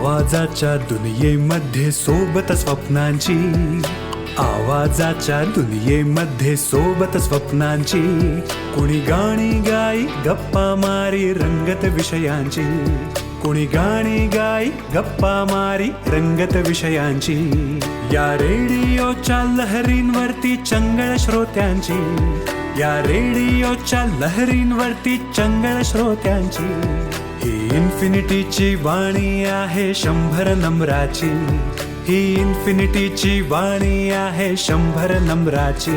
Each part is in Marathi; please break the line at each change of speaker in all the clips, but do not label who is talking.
आवाजाच्या दुनियेमध्ये सोबत स्वप्नांची, आवाजाच्या दुनियेमध्ये सोबत स्वप्नांची, कुणी गाणी गाई गप्पा मारी रंगत विषयांची, कुणी गाणी गाई गप्पा मारी रंगत विषयांची, या रेडिओच्या लहरींवरती चंगळ श्रोत्यांची, या रेडिओच्या लहरींवरती चंगळ श्रोत्यांची, ही इन्फिनिटीची वाणी आहे 100 नम्राची, ही इन्फिनिटीची वाणी आहे 100 नम्राची,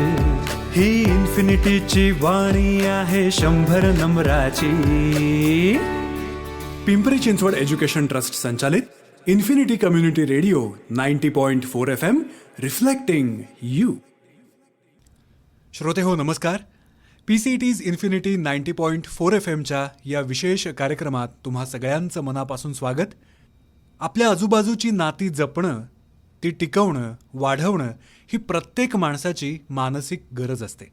ही इन्फिनिटीची वाणी आहे 100 नम्राची. पिंपरी चिंचवड एज्युकेशन ट्रस्ट संचालित infinity community radio 90.4 FM, reflecting you. श्रोते हो, नमस्कार. PCET's इन्फिनिटी 90.4 FMच्या या विशेष कार्यक्रमात तुम्हा सगळ्यांचं मनापासून स्वागत. आपल्या आजूबाजूची नाती जपणं, ती टिकवणं, वाढवणं ही प्रत्येक माणसाची मानसिक गरज असते.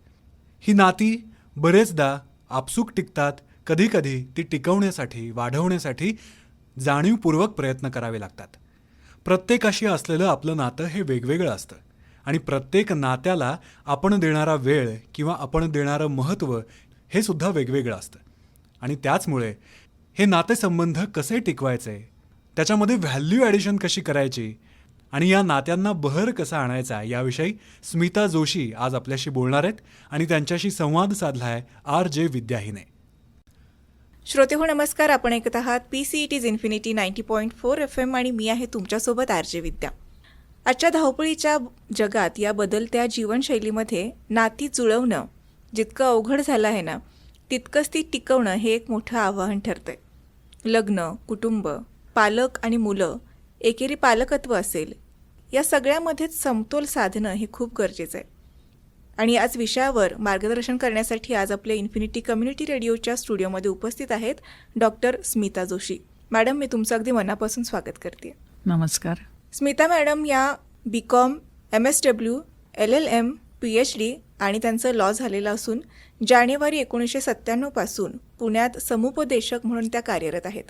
ही नाती बरेचदा आपसूक टिकतात, कधीकधी ती टिकवण्यासाठी, वाढवण्यासाठी जाणीवपूर्वक प्रयत्न करावे लागतात. प्रत्येकाशी असलेलं आपलं नातं हे वेगवेगळं असतं आणि प्रत्येक नात्याला आपण देणारा वेळ किंवा आपण देणारं महत्त्व हे सुद्धा वेगवेगळं असतं. आणि त्याचमुळे हे नातेसंबंध कसे टिकवायचे, त्याच्यामध्ये व्हॅल्यू ॲडिशन कशी करायची आणि या नात्यांना बहर कसा आणायचा याविषयी स्मिता जोशी आज आपल्याशी बोलणार आहेत आणि त्यांच्याशी संवाद साधला आहे RJ विद्या हिने.
श्रोते हो, नमस्कार. आपण ऐकत आहात PCET's इन्फिनिटी 90.4 FM आणि मी आहे तुमच्यासोबत RJ विद्या. आजच्या धावपळीच्या जगात, या बदलत्या जीवनशैलीमध्ये नाती जुळवणं जितकं अवघड झालं आहे ना, तितकंच ती टिकवणं हे एक मोठं आव्हान ठरतंय. लग्न, कुटुंब, पालक आणि मुलं, एकेरी पालकत्व असेल, या सगळ्यामध्येच समतोल साधणं हे खूप गरजेचं आहे. आणि आज विषयावर मार्गदर्शन करण्यासाठी आज आपल्या इन्फिनिटी कम्युनिटी रेडिओच्या स्टुडिओमध्ये उपस्थित आहेत डॉक्टर स्मिता जोशी. मॅडम, मी तुमचं अगदी मनापासून स्वागत करते.
नमस्कार.
स्मिता मॅडम या BCom, MSW, LLM, PhD आणि त्यांचं लॉ झालेलं असून जानेवारी 1997 पासून पुण्यात समुपदेशक म्हणून त्या कार्यरत आहेत,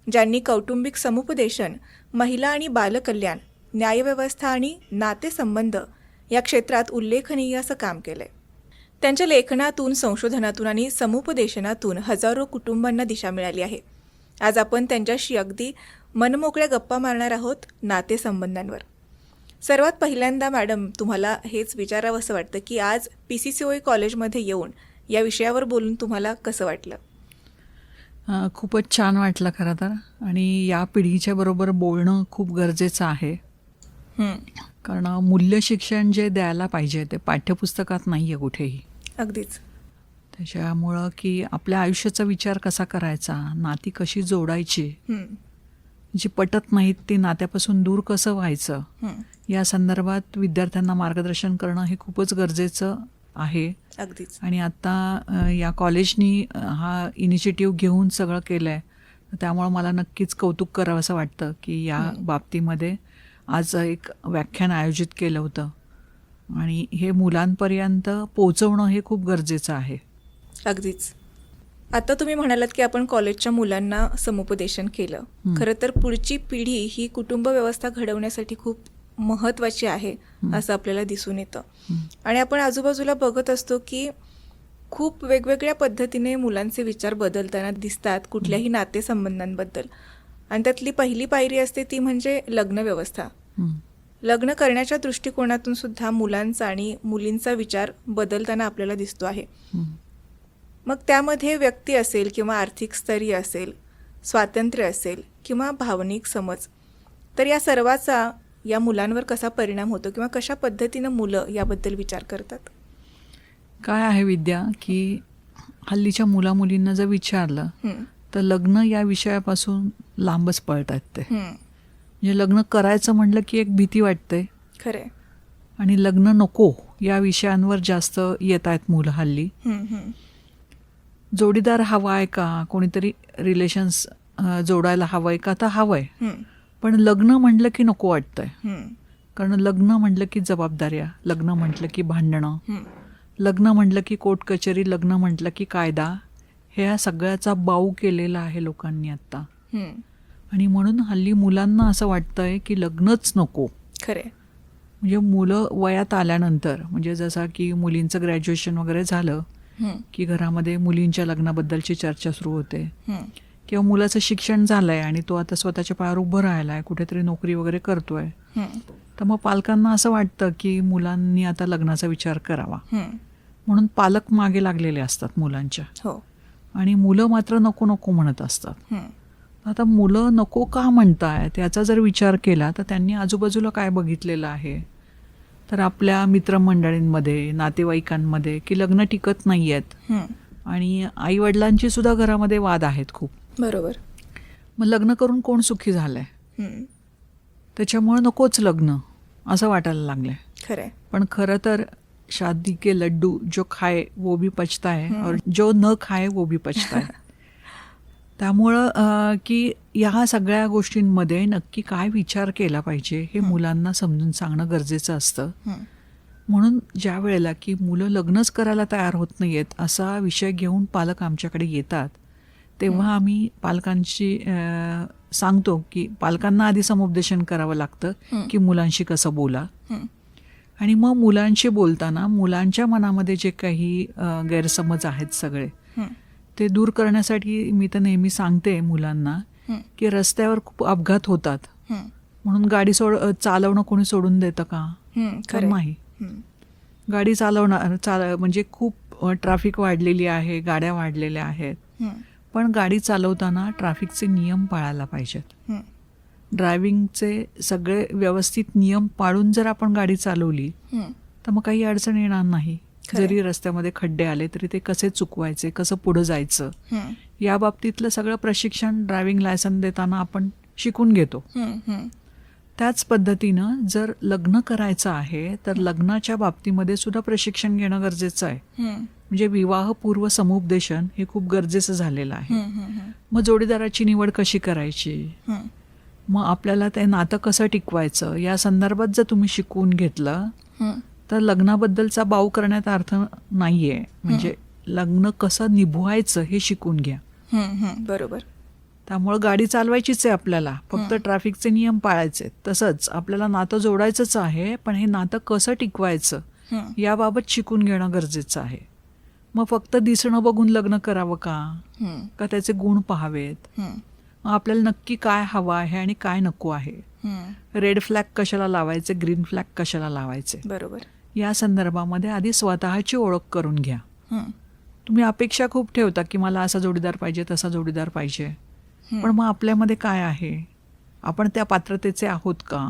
ज्यांनी कौटुंबिक समुपदेशन, महिला आणि बालकल्याण, न्यायव्यवस्था आणि नातेसंबंध या क्षेत्रात उल्लेखनीय असं काम केलंय. त्यांच्या लेखनातून, संशोधनातून आणि समुपदेशनातून हजारो कुटुंबांना दिशा मिळाली आहे. आज आपण त्यांच्याशी अगदी मनमोकळ्या गप्पा मारणार आहोत नातेसंबंधांवर. सर्वात पहिल्यांदा मॅडम, तुम्हाला हेच विचारावं असं वाटतं की आज PCCOE कॉलेजमध्ये येऊन या विषयावर बोलून तुम्हाला कसं वाटलं?
खूपच छान वाटलं खरं तर. आणि या पिढीच्या बरोबर बोलणं खूप गरजेचं आहे, कारण मूल्य शिक्षण जे द्यायला पाहिजे ते पाठ्यपुस्तकात नाही आहे कुठेही.
अगदीच.
त्याच्यामुळं की आपल्या आयुष्याचा विचार कसा करायचा, नाती कशी जोडायची, जी पटत नाहीत ती नात्यापासून दूर कसं व्हायचं, या संदर्भात विद्यार्थ्यांना मार्गदर्शन करणं हे खूपच गरजेचं आहे.
अगदीच.
आणि आता या कॉलेजनी हा इनिशिएटिव्ह घेऊन सगळं केलं आहे, त्यामुळं मला नक्कीच कौतुक करावं असं वाटतं की या बाबतीमध्ये आज एक व्याख्यान आयोजित केलं होतं आणि हे मुलांपर्यंत पोहोचवणं हे खूप गरजेचं आहे.
अगदीच. आता तुम्ही म्हणालात की आपण कॉलेजच्या मुलांना समुपदेशन केलं. खरं तर पुढची पिढी ही कुटुंब व्यवस्था घडवण्यासाठी खूप महत्त्वाची आहे असं आपल्याला दिसून येतं. आणि आपण आजूबाजूला बघत असतो की खूप वेगवेगळ्या पद्धतीने मुलांचे विचार बदलताना दिसतात कुठल्याही नातेसंबंधांबद्दल. आणि त्यातली पहिली पायरी असते ती म्हणजे लग्न व्यवस्था. लग्न करण्याच्या दृष्टिकोनातून सुद्धा मुलांचा आणि मुलींचा विचार बदलताना आपल्याला दिसतो आहे. मग त्यामध्ये व्यक्ती असेल किंवा आर्थिक स्थैर्य असेल, स्वातंत्र्य असेल किंवा भावनिक समज, तर या सर्वाचा या मुलांवर कसा परिणाम होतो किंवा कशा पद्धतीनं मुलं याबद्दल विचार करतात?
काय आहे विद्या की हल्लीच्या मुलामुलींना जर विचारलं तर लग्न या विषयापासून लांबच पळतात ते. म्हणजे लग्न करायचं म्हटलं की एक भीती वाटते.
खरं.
आणि लग्न नको या विषयांवर जास्त येत आहेत मुलं हल्ली. जोडीदार हवा आहे का, कोणीतरी रिलेशन्स जोडायला हवंय का, तर हवंय, पण लग्न म्हटलं की नको वाटतंय. कारण लग्न म्हटलं की जबाबदाऱ्या, लग्न म्हटलं की भांडणं, लग्न म्हटलं की कोर्ट कचेरी, लग्न म्हटलं की कायदा, ह्या सगळ्याचा बाऊ केलेला आहे लोकांनी आत्ता. आणि म्हणून हल्ली मुलांना असं वाटतंय की लग्नच नको.
खरे.
म्हणजे मुलं वयात आल्यानंतर, म्हणजे जसं की मुलींचं ग्रॅज्युएशन वगैरे झालं की घरामध्ये मुलींच्या लग्नाबद्दलची चर्चा सुरू होते, किंवा मुलाचं शिक्षण झालंय आणि तो आता स्वतःच्या पायावर उभं राहिलाय, कुठेतरी नोकरी वगैरे करतोय, तर मग पालकांना असं वाटतं की मुलांनी आता लग्नाचा विचार करावा. म्हणून पालक मागे लागलेले असतात मुलांच्या.
हो.
आणि मुलं मात्र नको नको म्हणत असतात. आता मुलं नको का म्हणतायत याचा जर विचार केला तर त्यांनी आजूबाजूला काय बघितलेलं आहे, तर आपल्या मित्रमंडळींमध्ये, नातेवाईकांमध्ये की लग्न टिकत नाही आहेत, आणि आईवडिलांची सुद्धा घरामध्ये वाद आहेत खूप.
बरोबर.
मग लग्न करून कोण सुखी झालंय, त्याच्यामुळे नकोच लग्न असं वाटायला लागलंय.
खरंय.
पण खरं तर शादी के लड्डू जो खाए वो भी पछता है और जो न खाए वो भी पछता है. त्यामुळं की या सगळ्या गोष्टींमध्ये नक्की काय विचार केला पाहिजे हे मुलांना समजून सांगणं गरजेचं असतं. म्हणून ज्या वेळेला की मुलं लग्नच करायला तयार होत नाहीयेत असा विषय घेऊन पालक आमच्याकडे येतात, तेव्हा आम्ही पालकांशी सांगतो की पालकांना आधी समुपदेशन करावं लागतं की मुलांशी कसं बोला. आणि मग मुलांशी बोलताना मुलांच्या मनामध्ये जे काही गैरसमज आहेत सगळे ते दूर करण्यासाठी मी तर नेहमी सांगते मुलांना की रस्त्यावर खूप अपघात होतात, म्हणून गाडी चालवणं कोणी सोडून देतं का? तर नाही. गाडी चालवणार म्हणजे खूप ट्रॅफिक वाढलेली आहे, गाड्या वाढलेल्या आहेत, पण गाडी चालवताना ट्रॅफिकचे नियम पाळायला पाहिजेत. ड्रायव्हिंगचे सगळे व्यवस्थित नियम पाळून जर आपण गाडी चालवली तर मग काही अडचण येणार नाही. जरी रस्त्यामध्ये खड्डे आले तरी ते कसे चुकवायचे, कसं पुढे जायचं, या बाबतीतलं सगळं प्रशिक्षण ड्रायव्हिंग लायसन देताना आपण शिकून घेतो. त्याच पद्धतीनं जर लग्न करायचं आहे तर लग्नाच्या बाबतीमध्ये सुद्धा प्रशिक्षण घेणं गरजेचं आहे. म्हणजे विवाहपूर्व समुपदेशन हे खूप गरजेचं झालेलं आहे. मग जोडीदाराची निवड कशी करायची, मग आपल्याला ते नातं कसं टिकवायचं या संदर्भात जर तुम्ही शिकवून घेतलं तर लग्नाबद्दलचा बाऊ करण्यात अर्थ नाहीये. म्हणजे लग्न कसं निभवायचं हे शिकून घ्या.
बरोबर.
त्यामुळे गाडी चालवायचीच आहे आपल्याला, फक्त ट्रॅफिकचे नियम पाळायचे. तसंच आपल्याला नातं जोडायचंच आहे, पण हे नातं कसं टिकवायचं याबाबत शिकून घेणं गरजेचं आहे. मग फक्त दिसणं बघून लग्न करावं का त्याचे गुण पाहावेत, आपल्याला नक्की काय हवं आहे आणि काय नको आहे, रेड फ्लॅग कशाला लावायचे, ग्रीन फ्लॅग कशाला लावायचे.
बरोबर.
या संदर्भामध्ये आधी स्वतःची ओळख करून घ्या. तुम्ही अपेक्षा खूप ठेवता की मला असा जोडीदार पाहिजे, तसा जोडीदार पाहिजे, पण मग आपल्यामध्ये काय आहे, आपण त्या पात्रतेचे आहोत का?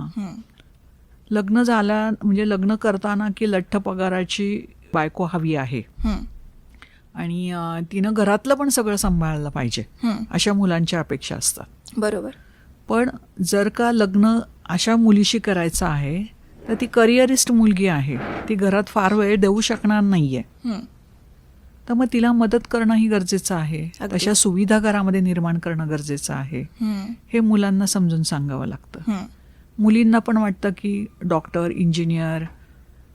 लग्न झालं म्हणजे लग्न करताना की लठ्ठ पगाराची बायको हवी आहे आणि तिनं घरातलं पण सगळं सांभाळलं पाहिजे, अशा मुलांच्या अपेक्षा असतात.
बरोबर.
पण जर का लग्न अशा मुलीशी करायचं आहे तर ती करिअरिस्ट मुलगी आहे, ती घरात फार वेळ देऊ शकणार नाहीये, तर मग तिला मदत करणंही गरजेचं आहे. तशा सुविधा घरामध्ये निर्माण करणं गरजेचं आहे. हे मुलांना समजून सांगावं लागतं. मुलींना पण वाटतं की डॉक्टर, इंजिनियर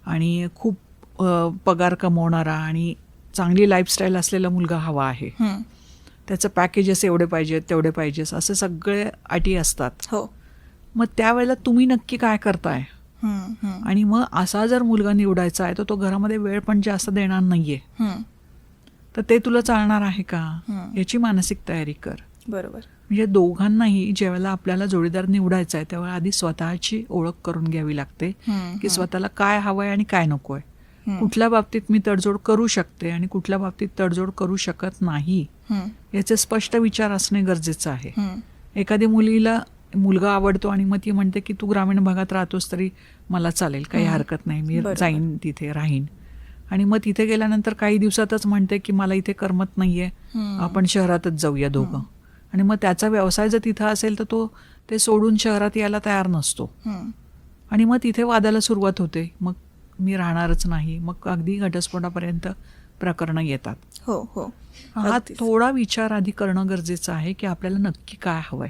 आणि खूप पगार कमवणारा आणि चांगली लाईफस्टाईल असलेला मुलगा हवा आहे, त्याचं पॅकेजेस एवढे पाहिजेत, तेवढे पाहिजेस, असे सगळे अटी असतात.
हो.
मग त्यावेळेला तुम्ही नक्की काय करताय, आणि मग असा जर मुलगा निवडायचा आहे तर तो घरामध्ये वेळ पण जास्त देणार नाहीये, तर ते तुला चालणार आहे का याची मानसिक तयारी कर.
बरोबर.
म्हणजे दोघांनाही ज्यावेळेला आपल्याला जोडीदार निवडायचा आहे त्यावेळेला आधी स्वतःची ओळख करून घ्यावी लागते की स्वतःला काय हवंय आणि काय नकोय, कुठल्या बाबतीत मी तडजोड करू शकते आणि कुठल्या बाबतीत तडजोड करू शकत नाही याचे स्पष्ट विचार असणे गरजेचं आहे. एखादी मुलीला मुलगा आवडतो आणि मग ती म्हणते की तू ग्रामीण भागात राहतोस तरी मला चालेल, काही हरकत नाही, मी जाईन तिथे राहीन, आणि मग तिथे गेल्यानंतर काही दिवसातच म्हणते की मला इथे करमत नाहीये, आपण शहरातच जाऊया दोघं, आणि मग त्याचा व्यवसाय जर तिथं असेल तर तो ते सोडून शहरात यायला तयार नसतो, आणि मग तिथे वादाला सुरुवात होते, मग मी राहणारच नाही, मग अगदी घटस्फोटापर्यंत प्रकरणं येतात.
हो हो.
हा थोडा विचार आधी करणं गरजेचं आहे की आपल्याला नक्की काय हवंय,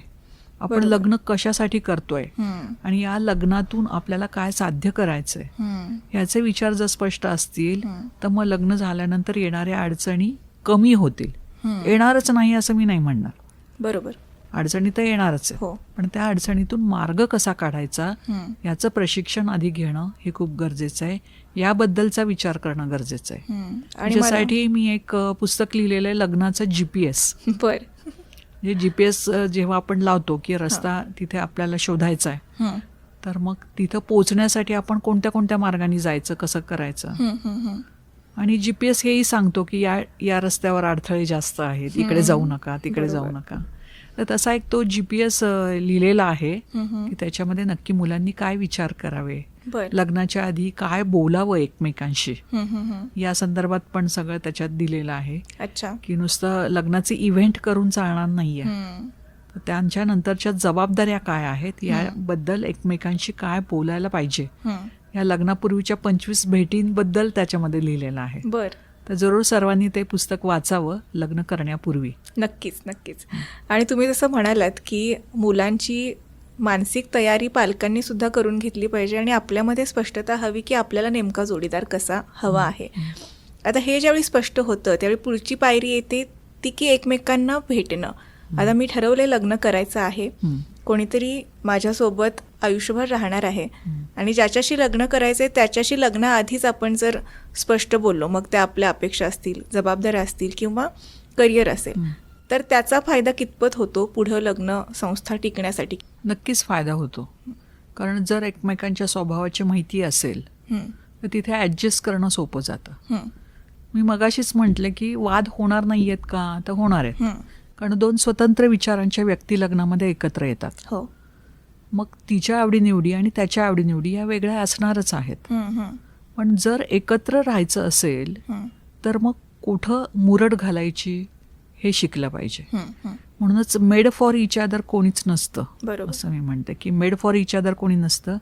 आपण लग्न कशासाठी करतोय आणि या लग्नातून आपल्याला काय साध्य करायचंय याचे विचार जर स्पष्ट असतील तर मग लग्न झाल्यानंतर येणाऱ्या अडचणी कमी होतील. येणारच नाही असं मी नाही म्हणणार.
बरोबर.
अडचणी तर येणारच आहे,
हो.
पण त्या अडचणीतून मार्ग कसा काढायचा
हम्म.
याचं प्रशिक्षण आधी घेणं हे खूप गरजेचं आहे. याबद्दलचा विचार करणं गरजेचं आहे.
आणि मला
त्याच्यासाठी मी एक पुस्तक लिहिलेलं आहे, लग्नाचं GPS.
बर
म्हणजे GPS जेव्हा आपण लावतो की रस्ता तिथे आपल्याला शोधायचा आहे, तर मग तिथं पोहोचण्यासाठी आपण कोणत्या कोणत्या मार्गाने जायचं, कसं करायचं. आणि GPS हेही सांगतो की या रस्त्यावर अडथळे जास्त आहेत, इकडे जाऊ नका, तिकडे जाऊ नका. तर तसा एक तो GPS लिहिलेला आहे की त्याच्यामध्ये नक्की मुलांनी काय विचार करावे,
बर
लग्नाच्या आधी काय बोलावं एकमेकांशी, या संदर्भात पण सगळं त्याच्यात दिलेलं आहे.
अच्छा.
की नुसतं लग्नाचे इव्हेंट करून चालणार नाहीये, तर त्यांच्या नंतरच्या जबाबदाऱ्या काय आहेत याबद्दल एकमेकांशी काय बोलायला पाहिजे, या लग्नापूर्वीच्या 25 भेटींबद्दल त्याच्यामध्ये लिहिलेलं आहे.
बर
तर जरूर सर्वांनी ते पुस्तक वाचावं लग्न करण्यापूर्वी.
नक्कीच नक्कीच. आणि तुम्ही जसं म्हणालात की मुलांची मानसिक तयारी पालकांनी सुद्धा करून घेतली पाहिजे आणि आपल्यामध्ये स्पष्टता हवी की आपल्याला नेमका जोडीदार कसा हवा आहे. आता हे ज्यावेळी स्पष्ट होतं त्यावेळी पुढची पायरी येते ती की एकमेकांना भेटणं. आता मी ठरवले लग्न करायचं आहे, कोणीतरी माझ्यासोबत आयुष्यभर राहणार आहे आणि ज्याच्याशी लग्न करायचंय त्याच्याशी लग्नाआधीच आपण जर स्पष्ट बोललो, मग त्या आपल्या अपेक्षा असतील, जबाबदाऱ्या असतील किंवा करिअर असेल, तर त्याचा फायदा कितपत होतो पुढं लग्न संस्था टिकण्यासाठी?
नक्कीच फायदा होतो. कारण जर एकमेकांच्या स्वभावाची माहिती असेल तर तिथे ॲडजस्ट करणं सोपं जातं. मी मगाशीच म्हटलं की वाद होणार नाही आहेत का, तर होणार आहेत. कारण दोन स्वतंत्र विचारांच्या व्यक्ती लग्नामध्ये एकत्र येतात.
हो.
मग तिच्या आवडीनिवडी आणि त्याच्या आवडीनिवडी या वेगळ्या असणारच आहेत. पण जर एकत्र राहायचं असेल तर मग कुठं मुरड घालायची हे शिकलं पाहिजे. म्हणूनच मेड फॉर इच अदर कोणीच नसतं,
बरोबर.
असं मी म्हणते की मेड फॉर इच अदर कोणी नसतं,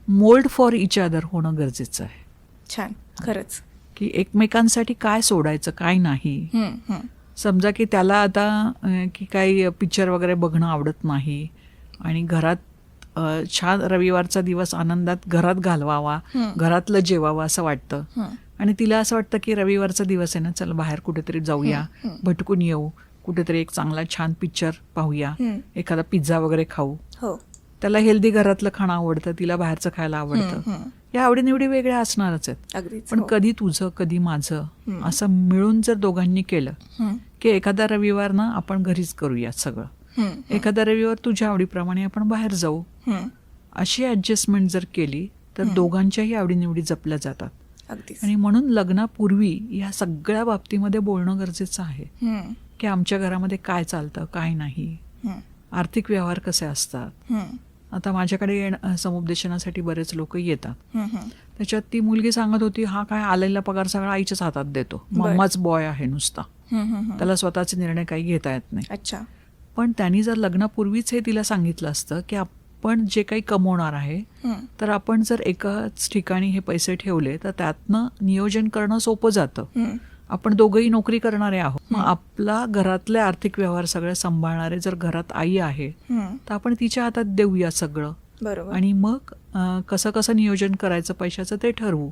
मोल्ड फॉर इच अदर होणं गरजेचं आहे.
छान. खरंच.
की एकमेकांसाठी काय सोडायचं काय नाही. समजा की त्याला आता की काही पिक्चर वगैरे बघणं आवडत नाही आणि घरात छान रविवारचा दिवस आनंदात घरात घालवावा, घरातलं जेवावं असं वाटतं, आणि तिला असं वाटतं की रविवारचा दिवस आहे ना, चल बाहेर कुठेतरी जाऊया, भटकून येऊ, कुठेतरी एक चांगला छान पिक्चर पाहूया, एखादा पिझ्झा वगैरे खाऊ.
हो.
त्याला हेल्दी घरातलं खाणं आवडतं, तिला बाहेरचं खायला आवडतं. या आवडीनिवडी वेगळ्या असणारच आहेत.
अगदीच.
पण
हो.
कधी तुझं कधी माझं असं मिळून जर दोघांनी केलं की एखादा रविवार ना आपण घरीच करूया सगळं, एखादा रविवार तुझ्या आवडीप्रमाणे आपण बाहेर जाऊ, अशी ऍडजस्टमेंट जर केली तर दोघांच्याही आवडीनिवडी जपल्या जातात.
अगदीच.
आणि म्हणून लग्नापूर्वी या सगळ्या बाबतीमध्ये बोलणं गरजेचं आहे की आमच्या घरामध्ये काय चालतं काय नाही, आर्थिक व्यवहार कसे असतात. आता माझ्याकडे समुपदेशनासाठी बरेच लोक येतात. त्याच्यात ती मुलगी सांगत होती, हा काय आलेला पगार सगळा आईच्याच हातात देतो, मम्माच बॉय आहे नुसता, त्याला स्वतःचे निर्णय काही घेता येत नाही.
अच्छा.
पण त्यांनी जर लग्नापूर्वीच हे तिला सांगितलं असतं की आपण जे काही कमवणार आहे तर आपण जर एकाच ठिकाणी हे पैसे ठेवले तर त्यातनं नियोजन करणं सोपं जातं. आपण दोघंही नोकरी करणारे आहोत, मग आपला घरातले आर्थिक व्यवहार सगळे सांभाळणारे जर घरात आई आहे तर आपण तिच्या हातात देऊया सगळं,
बरोबर.
आणि मग कसं कसं नियोजन करायचं पैशाचं ते ठरवू.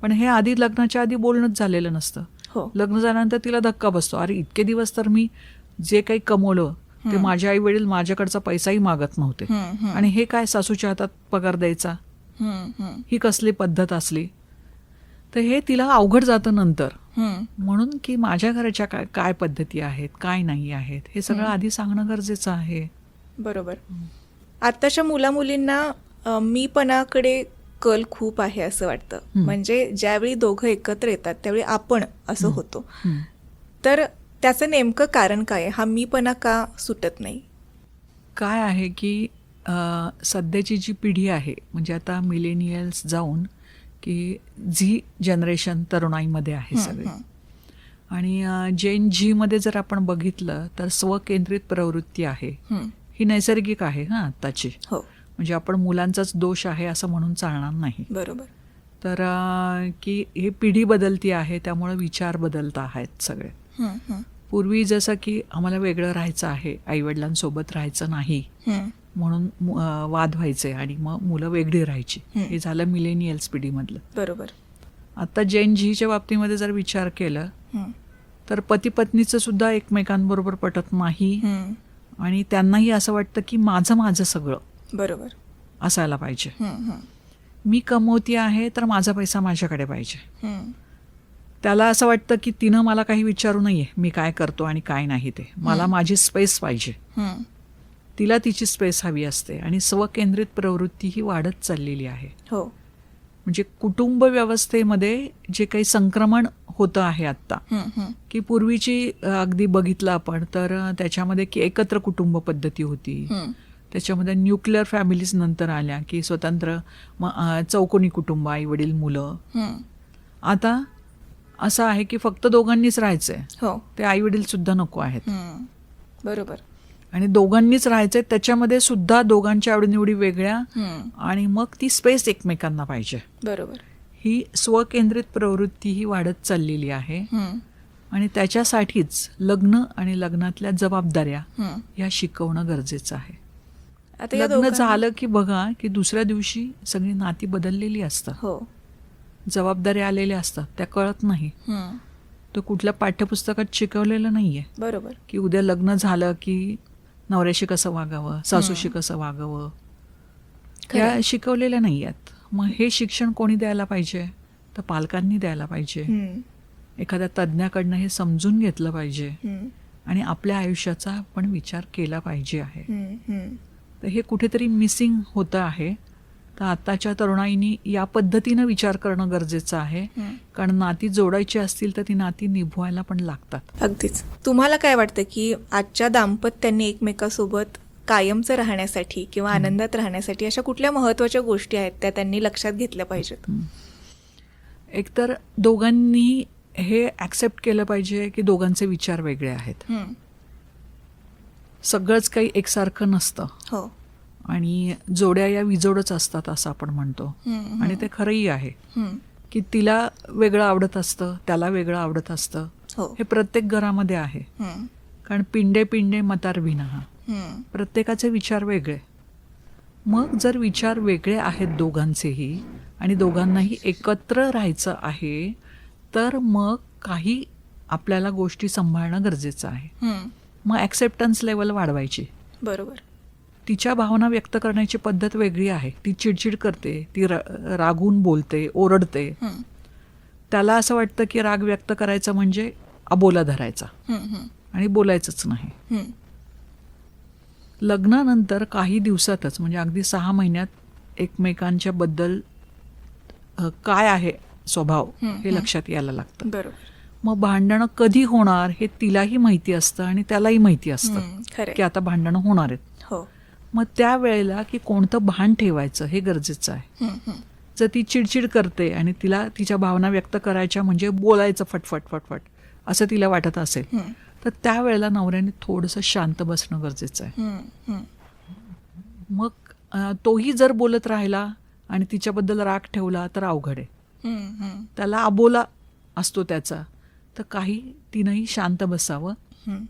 पण हे आधी लग्नाच्या आधी बोलणंच झालेलं नसतं.
हो.
लग्न झाल्यानंतर तिला धक्का बसतो, अरे इतके दिवस तर मी जे काही कमवलं ते माझे आई वडील माझ्याकडचा पैसाही मागत नव्हते, आणि हे काय सासूच्या हातात पगार द्यायचा, ही कसली पद्धत असली. तर हे तिला अवघड जातं नंतर. म्हणून की माझ्या घराच्या काय पद्धती आहेत काय नाही आहेत हे सगळं आधी सांगणं गरजेचं आहे.
बरोबर. आत्ताच्या मुलामुलींना मीपणाकडे कल खूप आहे असं वाटतं. म्हणजे ज्यावेळी दोघं एकत्र येतात त्यावेळी आपण असं होतो. तर त्याचं नेमकं कारण काय आहे? हा मीपणा का सुटत नाही?
काय आहे की सध्याची जी पिढी आहे, म्हणजे आता मिलेनियल्स जाऊन की झी जनरेशन तरुणाईमध्ये आहे सगळे, आणि जेन झी मध्ये जर आपण बघितलं तर स्वकेंद्रित प्रवृत्ती आहे, ही नैसर्गिक आहे हा आत्ताची.
हो.
म्हणजे आपण मुलांचाच दोष आहे असं म्हणून चालणार नाही.
बरोबर.
तर की ही पिढी बदलती आहे त्यामुळे विचार बदलत आहेत सगळे. पूर्वी जसं की आम्हाला वेगळं राहायचं आहे, आईवडिलांसोबत राहायचं नाही म्हणून वाद व्हायचे आणि मग मुलं वेगळी राहायची. हे झालं मिलेनियल्स पिढीमधलं.
बरोबर.
आता जेन झीच्या बाबतीमध्ये जर विचार केला तर पती पत्नीचं सुद्धा एकमेकांबरोबर पटत नाही, आणि त्यांनाही असं वाटतं की माझं सगळं
बरोबर.
असायला पाहिजे.
हं, हं,
मी कमवती आहे तर माझा पैसा माझ्याकडे पाहिजे.
हं.
त्याला असं वाटतं की तिनं मला काही विचारू नये मी काय करतो आणि काय नाही ते. मला माझी स्पेस पाहिजे.
हं.
तिला तिची स्पेस हवी असते आणि स्वकेंद्रित प्रवृत्ती ही वाढत चाललेली आहे.
हो.
म्हणजे कुटुंब व्यवस्थेमध्ये जे काही संक्रमण होतं आहे आत्ता,
हं, हं.
की पूर्वीची अगदी बघितलं आपण तर त्याच्यामध्ये की एकत्र कुटुंब पद्धती होती.
हं.
त्याच्यामध्ये न्यूक्लिअर फॅमिलीज नंतर आल्या की स्वतंत्र चौकोनी कुटुंब, आई वडील मुलं.
हं.
आता असं आहे की फक्त दोघांनीच राहायचंय.
हो.
ते आई वडील सुद्धा नको आहेत
हं. बरोबर.
आणि दोघांनीच राहायचंय. त्याच्यामध्ये सुद्धा दोघांच्या आवडीनिवडी वेगळ्या
हं.
आणि मग ती स्पेस एकमेकांना पाहिजे.
बरोबर.
ही स्वकेंद्रित प्रवृत्ती ही वाढत चाललेली आहे
हं.
आणि त्याच्यासाठीच लग्न आणि लग्नातल्या जबाबदाऱ्या
हं.
ह्या शिकवणं गरजेचं आहे.
आता या
लग्न
दोघांना-
झालं की बघा की दुसऱ्या दिवशी सगळी नाती बदललेली असतात.
हो.
जबाबदाऱ्या आलेल्या असतात त्या कळत नाही.
हं.
तो कुठल्या पाठ्यपुस्तकात शिकवलेलं नाहीये
बरोबर.
की उद्या लग्न झालं की नवऱ्याशी कसं वागावं, सासूशी कसं वागावं, त्या शिकवलेल्या नाही आहेत. मग हे शिक्षण कोणी द्यायला पाहिजे तर पालकांनी द्यायला पाहिजे.
हं.
एखाद्या तज्ज्ञाकडनं हे समजून घेतलं पाहिजे
हं.
आणि आपल्या आयुष्याचा पण विचार केला पाहिजे आहे.
हं. हं.
तर हे कुठेतरी मिसिंग होतं आहे. तर आताच्या तरुणाईनी या पद्धतीनं विचार करणं गरजेचं आहे.
हं.
कारण नाती जोडायची असतील तर ती नाती निभवायला पण लागतात.
अगदीच. तुम्हाला काय वाटतं की आजच्या दाम्पत्यांनी एकमेकासोबत कायमचं राहण्यासाठी किंवा आनंदात राहण्यासाठी अशा कुठल्या महत्त्वाच्या गोष्टी आहेत त्या त्यांनी लक्षात घेतल्या पाहिजेत?
एकतर दोघांनी हे ॲक्सेप्ट केलं पाहिजे की दोघांचे विचार वेगळे आहेत.
हं.
सगळंच काही एकसारखं नसतं
हो.
आणि जोड्या या विजोडच असतात असं आपण म्हणतो.
हं.
आणि ते खरंही आहे
हं.
की तिला वेगळं आवडत असतं, त्याला वेगळं आवडत असतं.
हो.
हे प्रत्येक घरामध्ये आहे.
हं.
कारण पिंडे पिंडे मतार विना,
हं.
प्रत्येकाचे विचार वेगळे. मग जर विचार वेगळे आहेत दोघांचेही आणि दोघांनाही एकत्र राहायचं आहे तर मग काही आपल्याला गोष्टी सांभाळणं गरजेचं आहे.
हं.
मग ॲक्सेप्टन्स लेवल वाढवायची.
बरोबर.
तिच्या भावना व्यक्त करण्याची पद्धत वेगळी आहे. ती चिडचिड करते, ती रागून बोलते, ओरडते.
हं.
त्याला असं वाटतं की राग व्यक्त करायचा म्हणजे अबोला धरायचा
हं. हं.
आणि बोलायचंच नाही.
हं.
लग्नानंतर काही दिवसातच म्हणजे अगदी 6 महिन्यात एकमेकांच्या बद्दल काय आहे स्वभाव हे लक्षात यायला लागतं.
बरोबर.
मग भांडणं कधी होणार हे तिलाही माहिती असतं आणि त्यालाही माहिती असतं
खरं
की आता भांडणं होणार आहेत.
हो.
मग त्यावेळेला की कोणतं भान ठेवायचं हे गरजेचं आहे.
हं. हं.
जर ती चिडचिड करते आणि तिला तिच्या भावना व्यक्त करायच्या म्हणजे बोलायचं फटफट फटफट असं तिला वाटत असेल
हं.
तर त्यावेळेला नवऱ्याने थोडंसं शांत बसणं गरजेचं आहे.
हं. हं.
मग तोही जर बोलत राहिला आणि तिच्याबद्दल राग ठेवला तर अवघड आहे.
हं. हं.
त्याला अबोला असतो त्याचा. तर काही तिनंही शांत बसावं.
हं.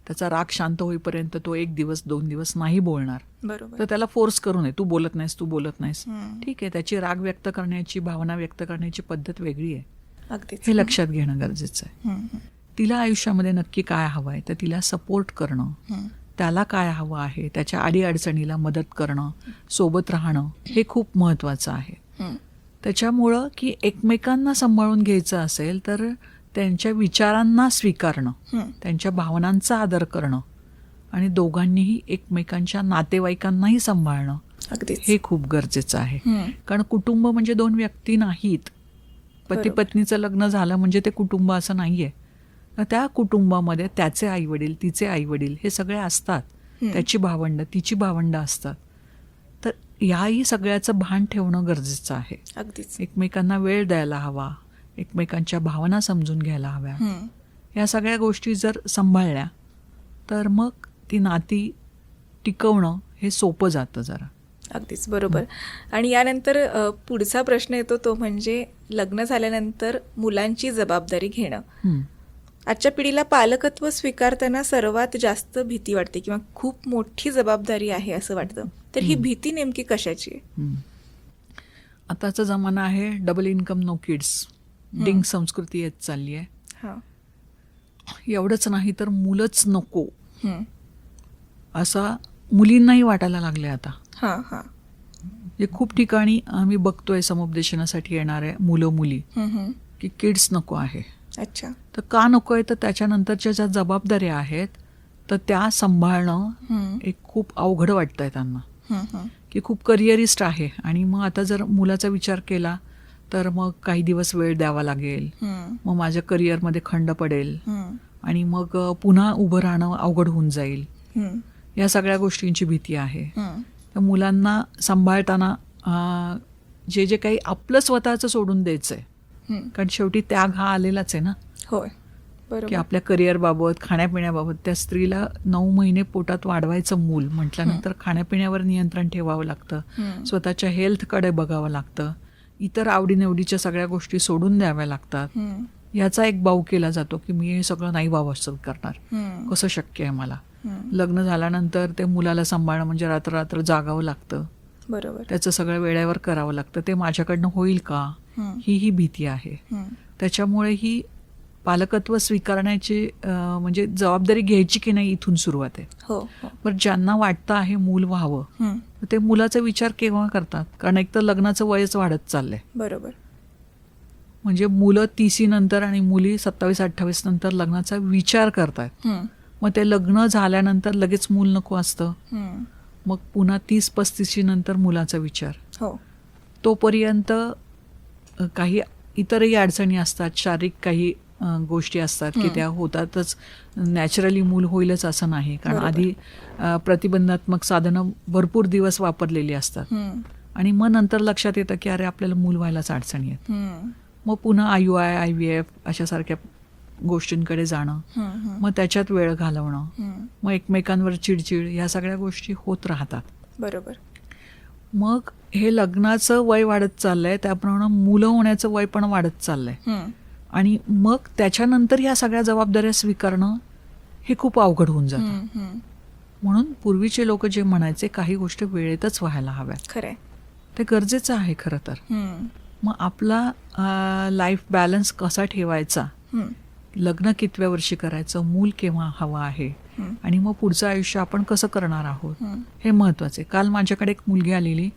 त्याचा राग शांत होईपर्यंत तो 1 दिवस 2 दिवस नाही बोलणार
बरोबर.
तर त्याला फोर्स करू नये. तू बोलत नाहीस.
हं.
ठीक आहे, त्याची राग व्यक्त करण्याची, भावना व्यक्त करण्याची पद्धत वेगळी आहे.
अगदीच.
हे लक्षात घेणं गरजेचं आहे.
हं. हं.
तिला आयुष्यामध्ये नक्की काय हवं आहे तर तिला सपोर्ट करणं,
हं.
त्याला काय हवं आहे त्याच्या अडीअडचणीला मदत करणं, सोबत राहणं हे खूप महत्त्वाचं आहे.
हं.
त्याच्यामुळं की एकमेकांना सांभाळून घ्यायचं असेल तर त्यांच्या विचारांना स्वीकारणं,
हं.
त्यांच्या भावनांचा आदर करणं आणि दोघांनीही एकमेकांच्या नातेवाईकांनाही सांभाळणं
अगदीच.
हे खूप गरजेचं आहे.
हं.
कारण कुटुंब म्हणजे 2 व्यक्ती नाहीत. पती पत्नीचं लग्न झालं म्हणजे ते कुटुंब असं नाहीये. तर त्या कुटुंबामध्ये त्याचे आईवडील, तिचे आईवडील हे सगळे असतात. त्याची भावंडं, तिची भावंडं असतात. तर ह्याही सगळ्याचं भान ठेवणं गरजेचं आहे.
अगदीच.
एकमेकांना वेळ द्यायला हवा, एकमेकांच्या भावना समजून घ्यायला हव्या.
हं.
या सगळ्या गोष्टी जर सांभाळल्या तर मग ती नाती टिकवणं हे सोपं जातं जरा.
अगदीच बरोबर. आणि यानंतर पुढचा प्रश्न येतो तो म्हणजे लग्न झाल्यानंतर मुलांची जबाबदारी घेणं.
हं.
आजच्या पिढीला पालकत्व स्वीकारताना सर्वात जास्त भीती वाटते किंवा खूप मोठी जबाबदारी आहे असं वाटतं. तर ही भीती नेमकी कशाची आहे?
हं. आताचा जमाना आहे डबल इन्कम नो किड्स. डिंग संस्कृती येत चालली आहे.
हां.
एवढंच नाही तर मुलंच नको
हं.
असा मुलींनाही वाटायला लागले आता.
हां हां.
म्हणजे खूप ठिकाणी आम्ही बघतोय समुपदेशनासाठी येणाऱ्या मुलं मुली की किड्स नको आहे.
अच्छा.
तर का नको आहे, तर त्याच्यानंतरच्या ज्या जबाबदाऱ्या आहेत तर त्या सांभाळणं एक खूप अवघड वाटतंय त्यांना, की खूप करिअरिस्ट आहे. आणि मग आता जर मुलाचा विचार केला तर मग काही दिवस वेळ द्यावा लागेल, मग माझ्या करिअरमध्ये खंड पडेल आणि मग पुन्हा उभं राहणं अवघड होऊन जाईल. या सगळ्या गोष्टींची भीती आहे. तर मुलांना सांभाळताना जे जे काही आपलं स्वतःचं सोडून द्यायचंय, कारण शेवटी त्याग हा आलेलाच आहे ना.
होय,
की
बरोबर.
आपल्या करिअरबाबत, खाण्यापिण्याबाबत. त्या स्त्रीला 9 महिने पोटात वाढवायचं मूल म्हटल्यानंतर खाण्यापिण्यावर नियंत्रण ठेवावं लागतं, स्वतःच्या हेल्थकडे बघावं लागतं, इतर आवडीनिवडीच्या सगळ्या गोष्टी सोडून द्याव्या लागतात. याचा एक बाऊ केला जातो की मी हे सगळं नाही वावसत करणार, कसं शक्य आहे मला. लग्न झाल्यानंतर ते मुलाला सांभाळणं म्हणजे रात्र रात्र जागावं लागतं,
बरोबर.
त्याचं सगळं वेळेवर करावं लागतं. ते माझ्याकडनं होईल का, ही भीती आहे. त्याच्यामुळे ही पालकत्व स्वीकारण्याची म्हणजे जबाबदारी घ्यायची की नाही इथून सुरुवात आहे.
हो हो.
पण ज्यांना वाटतं आहे मूल व्हावं ते मुलाचा विचार केव्हा करतात, कारण एक तर लग्नाचं वयच वाढत चाललंय.
बरोबर.
म्हणजे मुलं 30 नंतर आणि मुली 27-28 नंतर लग्नाचा विचार करतात. मग ते लग्न झाल्यानंतर लगेच मूल नको असतं, मग पुन्हा 30-35 नंतर मुलाचा विचार.
हो.
तोपर्यंत काही इतरही अडचणी असतात, शारीरिक काही गोष्टी असतात की त्या होतातच. नॅचरली मूल होईलच असं नाही, कारण आधी प्रतिबंधात्मक साधनं भरपूर दिवस वापरलेली असतात आणि मग नंतर लक्षात येतं की अरे आपल्याला मूल व्हायलाच अडचणी आहेत. मग पुन्हा IUI, IVF अशासारख्या गोष्टींकडे जाणं, मग त्याच्यात वेळ घालवणं, मग एकमेकांवर चिडचिड, ह्या सगळ्या गोष्टी होत राहतात.
बरोबर.
मग हे लग्नाचं वय वाढत चाललंय, त्याप्रमाणे मुलं होण्याचं वय पण वाढत चाललंय आणि मग त्याच्यानंतर ह्या सगळ्या जबाबदाऱ्या स्वीकारणं हे खूप अवघड होऊन जातं. म्हणून पूर्वीचे लोक जे म्हणायचे काही गोष्टी वेळेतच व्हायला हव्यात,
खरंय,
ते गरजेचं आहे खरं तर. मग आपला लाईफ बॅलन्स कसा ठेवायचा, लग्न कितव्या वर्षी करायचं, मूल केव्हा हवं आहे आणि मग पुढचं आयुष्य आपण कसं करणार आहोत, हे महत्वाचे. काल माझ्याकडे एक मुलगी आलेली,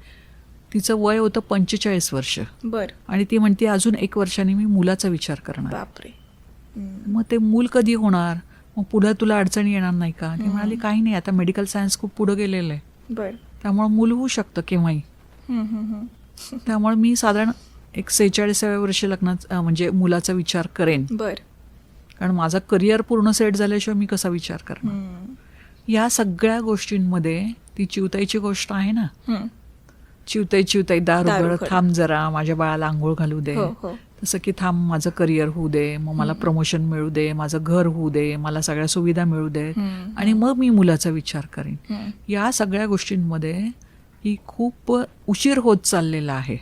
तिचं वय होतं 45 वर्ष.
बर.
आणि ती म्हणते अजून 1 वर्षाने मी मुलाचा विचार करणार.
बापरे.
मग ते मूल कधी होणार, मग पुढे तुला अडचणी येणार नाही का. ती म्हणाली काही नाही, आता मेडिकल सायन्स खूप पुढे गेलेलं आहे,
बर.
त्यामुळे मूल होऊ शकतं केव्हाही. त्यामुळे मी साधारण एक 46व्या वर्षी लग्नाचा म्हणजे मुलाचा विचार करेन.
बर.
कारण माझा करिअर पूर्ण सेट झाल्याशिवाय मी कसा विचार करणार. या सगळ्या गोष्टींमध्ये ती चिवताईची गोष्ट आहे ना, चिवताई दार उघड, थांब जरा माझ्या बाळाला आंघोळ घालू दे, तसं की थांब माझं करिअर होऊ दे, मग मला प्रमोशन मिळू दे, माझं घर होऊ दे, मला सगळ्या सुविधा मिळू दे आणि मग मी मुलाचा विचार करेन. या सगळ्या गोष्टींमध्ये ही खूप उशीर होत चाललेला आहे.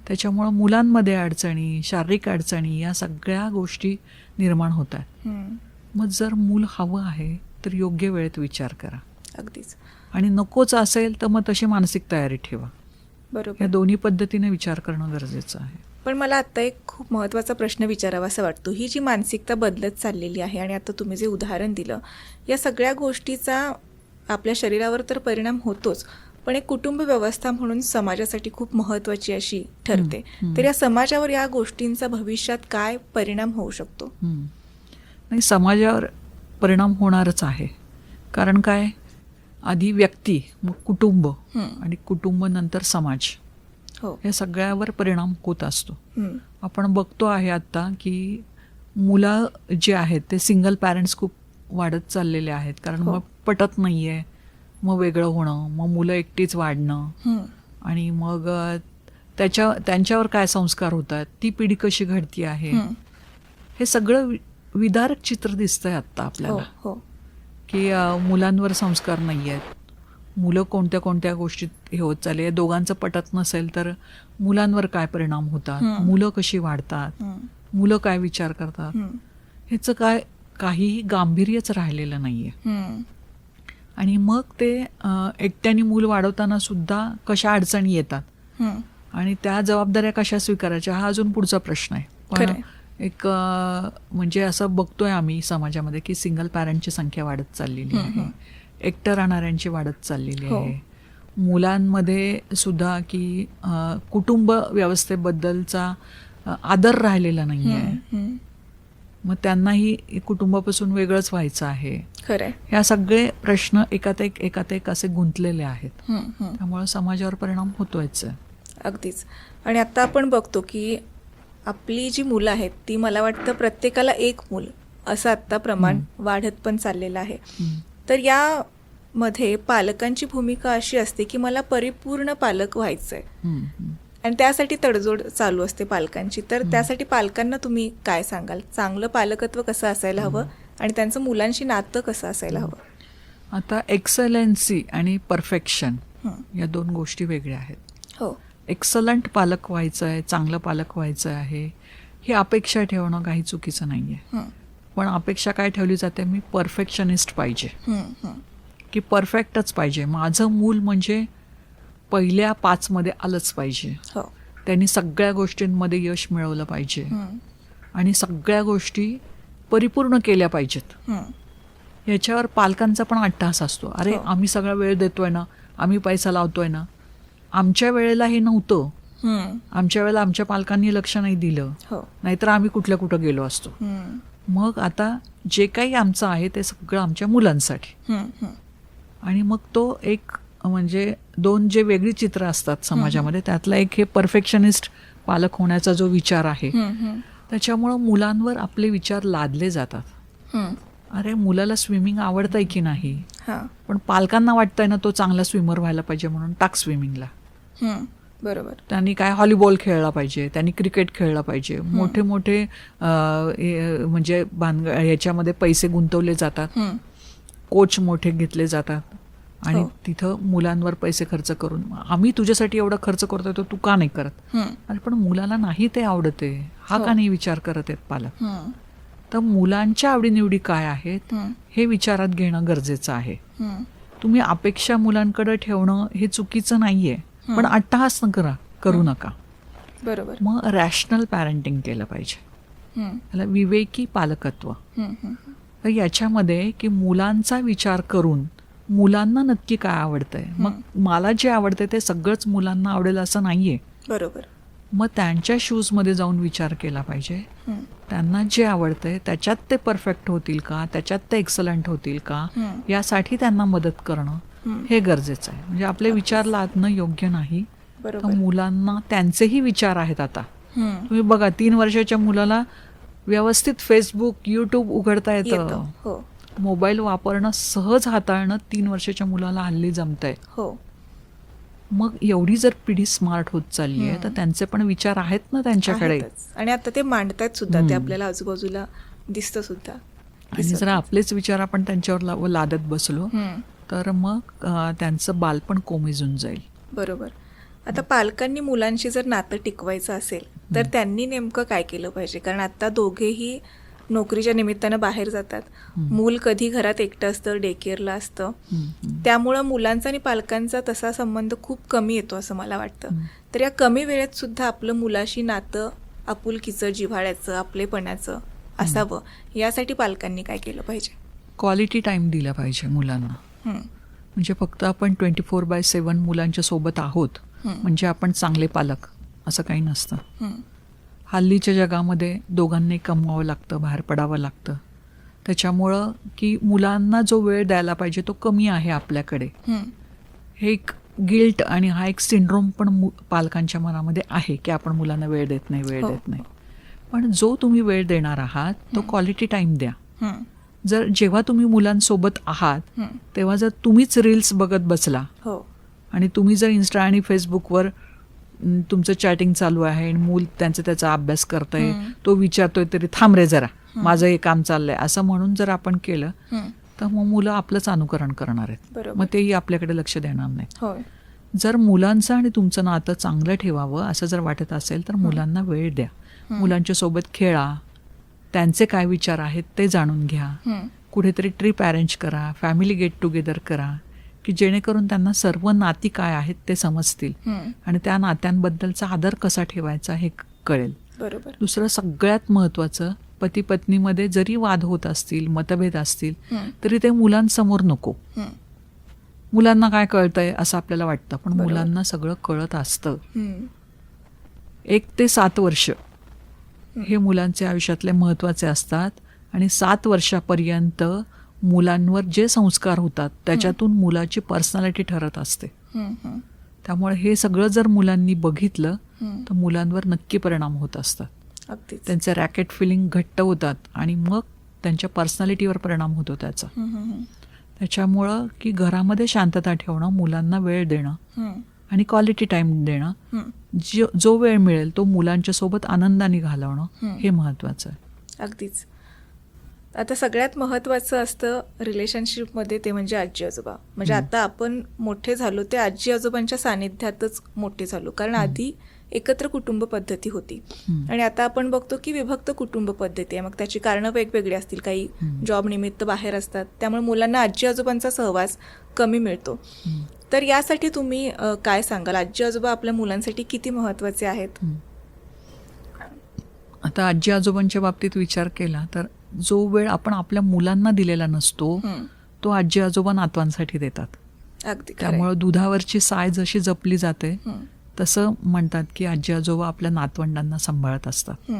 त्याच्यामुळं मुलांमध्ये अडचणी, शारीरिक अडचणी, या सगळ्या गोष्टी निर्माण होतात. मग जर मूल हवं आहे तर योग्य वेळेत विचार करा.
अगदीच.
आणि नकोच असेल तर मग तशी मानसिक तयारी ठेवा.
बरोबर.
या दोन्ही पद्धतीने विचार करणं गरजेचं आहे.
पण मला आता एक खूप महत्त्वाचा प्रश्न विचारावा असं वाटतो. ही जी मानसिकता बदलत चाललेली आहे आणि आता तुम्ही जे उदाहरण दिलं, या सगळ्या गोष्टीचा आपल्या शरीरावर तर परिणाम होतोच, पण एक कुटुंब व्यवस्था म्हणून समाजासाठी खूप महत्त्वाची अशी ठरते. तर या समाजावर या गोष्टींचा भविष्यात काय परिणाम होऊ शकतो?
नाही, समाजावर परिणाम होणारच आहे. कारण काय, आधी व्यक्ती, मग कुटुंब आणि कुटुंब नंतर समाज,
हो,
या सगळ्यावर परिणाम होत असतो. आपण बघतो आहे आता की मुलं जे आहेत ते सिंगल पॅरेंट्स खूप वाढत चाललेले आहेत. कारण मग पटत नाहीये, मग वेगळं होणं, मग मुलं एकटीच वाढणं आणि मग त्यांच्यावर काय संस्कार होतात, ती पिढी कशी घडती आहे, हे सगळं विदारक चित्र दिसतंय आत्ता आपल्याला. की मुलांवर संस्कार नाही आहेत, मुलं कोणत्या कोणत्या गोष्टीत हे होत चालले. दोघांचं पटत नसेल तर मुलांवर काय परिणाम होतात, मुलं कशी वाढतात, मुलं काय विचार करतात, ह्याचं काहीही गांभीर्यच राहिलेलं नाहीये. आणि मग ते एकट्याने मूल वाढवताना सुद्धा कशा अडचणी येतात आणि त्या जबाबदाऱ्या कशा स्वीकारायच्या, हा अजून पुढचा प्रश्न आहे. पण एक म्हणजे असं बघतोय आम्ही समाजामध्ये की सिंगल पॅरेंटची संख्या वाढत चाललेली आहे. एकटं राहणाऱ्यांची वाढत चाललेली
हो.
आहे. मुलांमध्ये सुद्धा की कुटुंब व्यवस्थेबद्दलचा आदर राहिलेला नाही आहे.
हम्म.
मग त्यांनाही कुटुंबापासून वेगळंच व्हायचं आहे.
खरंय.
ह्या सगळे प्रश्न एकात एक असे गुंतलेले आहेत.
हम्म.
त्यामुळे समाजावर परिणाम होतोयच आहे.
अगदीच. आणि आता आपण बघतो की आपली जी मुलं आहेत ती मला वाटतं प्रत्येकाला एक मूल असं आत्ता प्रमाण वाढत पण चाललेलं आहे. तर यामध्ये पालकांची भूमिका अशी असते की मला परिपूर्ण पालक व्हायचंय आणि त्यासाठी तडजोड चालू असते पालकांची. तर त्यासाठी पालकांना तुम्ही काय सांगाल? चांगलं पालकत्व कसं असायला हवं आणि त्यांचं मुलांशी नातं कसं असायला हवं?
आता एक्सलन्सी आणि परफेक्शन या दोन गोष्टी वेगळ्या आहेत.
हो.
एक्सलंट पालक व्हायचं आहे, चांगलं पालक व्हायचं आहे, ही अपेक्षा ठेवणं काही चुकीचं नाही आहे. पण अपेक्षा काय ठेवली जाते, मी परफेक्शनिस्ट पाहिजे, की परफेक्टच पाहिजे. माझं मूल म्हणजे पहिल्या 5 मध्ये आलंच पाहिजे,
हो.
त्यांनी सगळ्या गोष्टींमध्ये यश मिळवलं पाहिजे आणि सगळ्या गोष्टी परिपूर्ण केल्या पाहिजेत. याच्यावर पालकांचा पण अट्टहास असतो. अरे
हो.
आम्ही सगळा वेळ देतोय ना, आम्ही पैसा लावतोय ना. आमच्या वेळेला हे नव्हतं. आमच्या वेळेला आमच्या पालकांनी लक्ष नाही दिलं,
हो.
नाहीतर आम्ही कुठं गेलो असतो. मग आता जे काही आमचं आहे ते सगळं आमच्या मुलांसाठी. आणि मग तो एक म्हणजे 2 जे वेगळी चित्र असतात समाजामध्ये, त्यातला एक हे परफेक्शनिस्ट पालक होण्याचा जो विचार आहे, त्याच्यामुळं मुलांवर आपले विचार लादले जातात. अरे मुलाला स्विमिंग आवडतंय की नाही, पण पालकांना वाटतंय ना तो चांगला स्विमर व्हायला पाहिजे म्हणून टाक स्विमिंगला.
बरोबर.
त्यांनी काय व्हॉलीबॉल खेळला पाहिजे, त्यांनी क्रिकेट खेळला पाहिजे. मोठे मोठे म्हणजे ह्याच्यामध्ये पैसे गुंतवले जातात, कोच मोठे घेतले जातात आणि तिथं मुलांवर पैसे खर्च करून आम्ही तुझ्यासाठी एवढा खर्च करतोय तर तू का नाही करत. अरे पण मुलाला नाही ते आवडते, हा का नाही विचार करत आहेत पालक. तर मुलांच्या आवडीनिवडी काय आहेत हे विचारात घेणं गरजेचं आहे. तुम्ही अपेक्षा मुलांकडे ठेवणं हे चुकीचं नाहीये, पण अट्टहास करू नका.
बरोबर.
मग रॅशनल पॅरेंटिंग केलं पाहिजे, त्याला विवेकी पालकत्व. तर याच्यामध्ये की मुलांचा विचार करून मुलांना नक्की काय आवडतंय, मग मला जे आवडतंय ते सगळंच मुलांना आवडेल असं नाहीये.
बरोबर.
मग त्यांच्या शूजमध्ये जाऊन विचार केला पाहिजे. त्यांना जे आवडतंय त्याच्यात ते परफेक्ट होतील का, त्याच्यात ते एक्सलंट होतील का, यासाठी त्यांना मदत करणं हे गरजेचं आहे. म्हणजे आपले विचार लादणं योग्य नाही. तर मुलांना त्यांचेही विचार आहेत. आता तुम्ही बघा 3 वर्षाच्या मुलाला व्यवस्थित फेसबुक, यूट्यूब उघडता येतं. मोबाईल वापरणं, सहज हाताळणं 3 वर्षाच्या मुलाला हल्ली जमतंय. मग एवढी जर पिढी स्मार्ट होत चालली आहे तर त्यांचे पण विचार आहेत ना त्यांच्याकडे,
आणि आता ते मांडतायत सुद्धा, ते आपल्याला आजूबाजूला दिसतं सुद्धा.
आणि जर आपलेच विचार आपण त्यांच्यावर लादत बसलो तर मग त्यांचं बालपण कोमेजून जाईल.
बरोबर. आता पालकांनी मुलांशी जर नातं टिकवायचं असेल तर त्यांनी नेमकं काय केलं पाहिजे? कारण आता दोघेही नोकरीच्या निमित्तानं बाहेर जातात. मूल कधी घरात एकटं असतं, डे केअरला असतं. त्यामुळं मुलांचा आणि पालकांचा तसा संबंध खूप कमी येतो असं मला वाटतं. तर या कमी वेळेत सुद्धा आपलं मुलाशी नातं आपुलकीचं, जिव्हाळ्याचं, आपलेपणाचं असावं, यासाठी पालकांनी काय केलं पाहिजे?
क्वालिटी टाइम दिला पाहिजे मुलांना. म्हणजे फक्त आपण 24/7 मुलांच्या सोबत आहोत म्हणजे आपण चांगले पालक असं काही नसतं. हल्लीच्या जगामध्ये दोघांनी कमवावं लागतं, बाहेर पडावं लागतं. त्याच्यामुळं की मुलांना जो वेळ द्यायला पाहिजे तो कमी आहे आपल्याकडे, हे एक गिल्ट आणि हा एक सिंड्रोम पण पालकांच्या मनामध्ये आहे की आपण मुलांना वेळ देत नाही. पण जो तुम्ही वेळ देणार आहात तो क्वालिटी टाइम द्या. जेव्हा तुम्ही मुलांसोबत आहात तेव्हा जर तुम्हीच रील्स बघत बसला आणि तुम्ही जर इन्स्टा आणि फेसबुकवर तुमचं चॅटिंग चालू आहे आणि मूल त्याचा अभ्यास करतंय, तो विचारतोय तरी थांब रे जरा, माझं हे काम चाललंय असं म्हणून जर आपण केलं तर मग मुलं आपलंच अनुकरण करणार आहेत. मग तेही आपल्याकडे लक्ष देणार नाही. जर मुलांचं आणि तुमचं नातं चांगलं ठेवावं असं जर वाटत असेल तर मुलांना वेळ द्या, मुलांच्या सोबत खेळा, त्यांचे काय विचार आहेत ते जाणून घ्या, कुठेतरी ट्रिप अरेंज करा, फॅमिली गेट टुगेदर करा, की जेणेकरून त्यांना सर्व नाती काय आहेत ते समजतील आणि त्या नात्यांबद्दलचा आदर कसा ठेवायचा हे कळेल.
बरोबर.
दुसरं सगळ्यात महत्त्वाचं, पती पत्नीमध्ये जरी वाद होत असतील, मतभेद असतील तरी ते मुलांसमोर नको. मुलांना काय कळतंय असं आपल्याला वाटतं, पण मुलांना सगळं कळत असतं. 1 ते 7 वर्ष हे मुलांचे आयुष्यातले महत्त्वाचे असतात आणि 7 वर्षापर्यंत मुलांवर जे संस्कार होतात त्याच्यातून मुलाची पर्सनॅलिटी ठरत असते. त्यामुळे हे सगळं जर मुलांनी बघितलं तर मुलांवर नक्की परिणाम होत असतात.
अगदीच.
त्यांचे रॅकेट फिलिंग घट्ट होतात आणि मग त्यांच्या पर्सनॅलिटीवर परिणाम होतो त्याचा. त्याच्यामुळं की घरामध्ये शांतता ठेवणं, मुलांना वेळ देणं आणि क्वालिटी टाइम देणं, जो वेळ मिळेल तो मुलांच्या सोबत आनंदाने घालवणं हे महत्वाचं आहे.
अगदीच. आता सगळ्यात महत्त्वाचं असतं रिलेशनशिपमध्ये ते म्हणजे आजी आजोबा. म्हणजे आता आपण मोठे झालो ते आजी आजोबांच्या सानिध्यातच मोठे झालो, कारण आधी एकत्र कुटुंब पद्धती होती आणि आता आपण बघतो की विभक्त कुटुंब पद्धती आहे. मग त्याची कारणं वेगवेगळी असतील, काही जॉब निमित्त बाहेर असतात, त्यामुळे मुलांना आजी आजोबांचा सहवास कमी मिळतो. तर यासाठी तुम्ही काय सांगाल? आजी आजोबा आपल्या मुलांसाठी किती महत्त्वाचे आहेत?
आता आजी आजोबांच्या बाबतीत विचार केला तर जो वेळ आपण आपल्या मुलांना दिलेला नसतो तो आजी आजोबा नातवांसाठी देतात.
अगदी.
त्यामुळं दुधावरची साय जशी जपली जाते तसं म्हणतात की आजी आजोबा आपल्या नातवंडांना सांभाळत असतात.